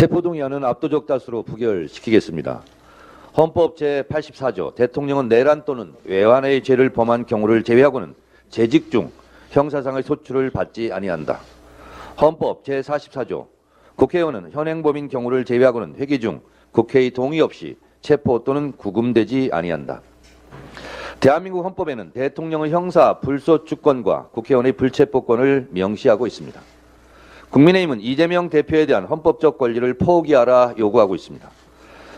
체포동의안은 압도적 다수로 부결시키겠습니다. 헌법 제84조 대통령은 내란 또는 외환의 죄를 범한 경우를 제외하고는 재직 중 형사상의 소출을 받지 아니한다. 헌법 제44조 국회의원은 현행범인 경우를 제외하고는 회기 중 국회의 동의 없이 체포 또는 구금되지 아니한다. 대한민국 헌법에는 대통령의 형사 불소추권과 국회의원의 불체포권을 명시하고 있습니다. 국민의힘은 이재명 대표에 대한 헌법적 권리를 포기하라 요구하고 있습니다.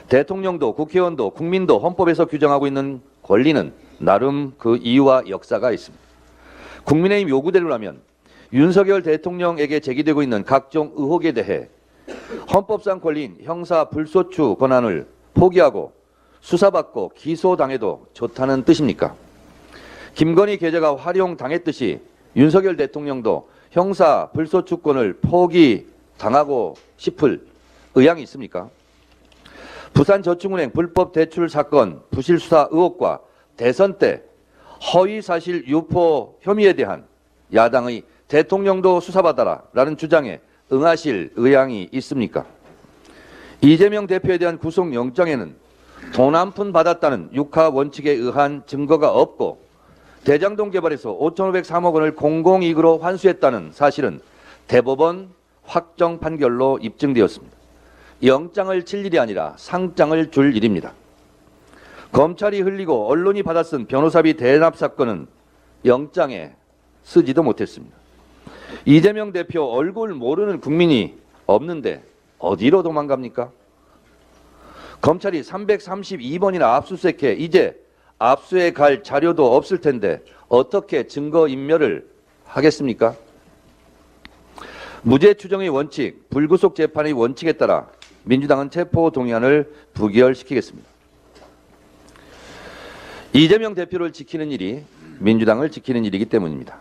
대통령도 국회의원도 국민도 헌법에서 규정하고 있는 권리는 나름 그 이유와 역사가 있습니다. 국민의힘 요구대로라면 윤석열 대통령에게 제기되고 있는 각종 의혹에 대해 헌법상 권리인 형사 불소추 권한을 포기하고 수사받고 기소당해도 좋다는 뜻입니까? 김건희 계좌가 활용당했듯이 윤석열 대통령도 형사 불소추권을 포기당하고 싶을 의향이 있습니까? 부산저축은행 불법 대출 사건 부실 수사 의혹과 대선 때 허위사실 유포 혐의에 대한 야당의 대통령도 수사받아라 라는 주장에 응하실 의향이 있습니까? 이재명 대표에 대한 구속영장에는 돈 한 푼 받았다는 육하 원칙에 의한 증거가 없고 대장동 개발에서 5,503억 원을 공공이익으로 환수했다는 사실은 대법원 확정 판결로 입증되었습니다. 영장을 칠 일이 아니라 상장을 줄 일입니다. 검찰이 흘리고 언론이 받아쓴 변호사비 대납 사건은 영장에 쓰지도 못했습니다. 이재명 대표 얼굴 모르는 국민이 없는데 어디로 도망갑니까? 검찰이 332번이나 압수수색해 이제 압수해 갈 자료도 없을 텐데 어떻게 증거인멸을 하겠습니까? 무죄 추정의 원칙, 불구속 재판의 원칙에 따라 민주당은 체포동의안을 부결시키겠습니다. 이재명 대표를 지키는 일이 민주당을 지키는 일이기 때문입니다.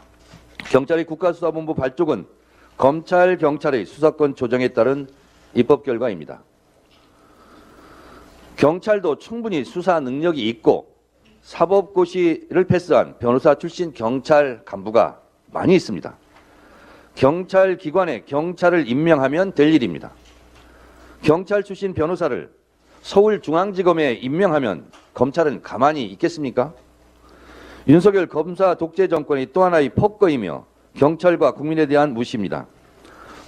경찰의 국가수사본부 발족은 검찰, 경찰의 수사권 조정에 따른 입법 결과입니다. 경찰도 충분히 수사 능력이 있고 사법고시를 패스한 변호사 출신 경찰 간부가 많이 있습니다. 경찰 기관에 경찰을 임명하면 될 일입니다. 경찰 출신 변호사를 서울중앙지검에 임명하면 검찰은 가만히 있겠습니까? 윤석열 검사 독재 정권의 또 하나의 폭거이며 경찰과 국민에 대한 무시입니다.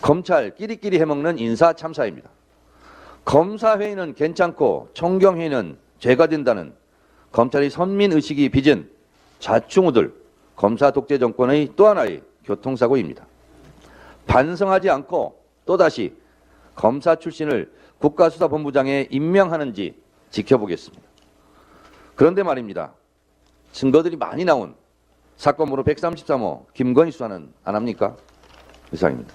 검찰 끼리끼리 해먹는 인사참사입니다. 검사회의는 괜찮고 총경회의는 죄가 된다는 검찰의 선민의식이 빚은 자충우들 검사 독재 정권의 또 하나의 교통사고입니다. 반성하지 않고 또다시 검사 출신을 국가수사본부장에 임명하는지 지켜보겠습니다. 그런데 말입니다. 증거들이 많이 나온 사건번호 133호 김건희 수사는 안 합니까? 이상입니다.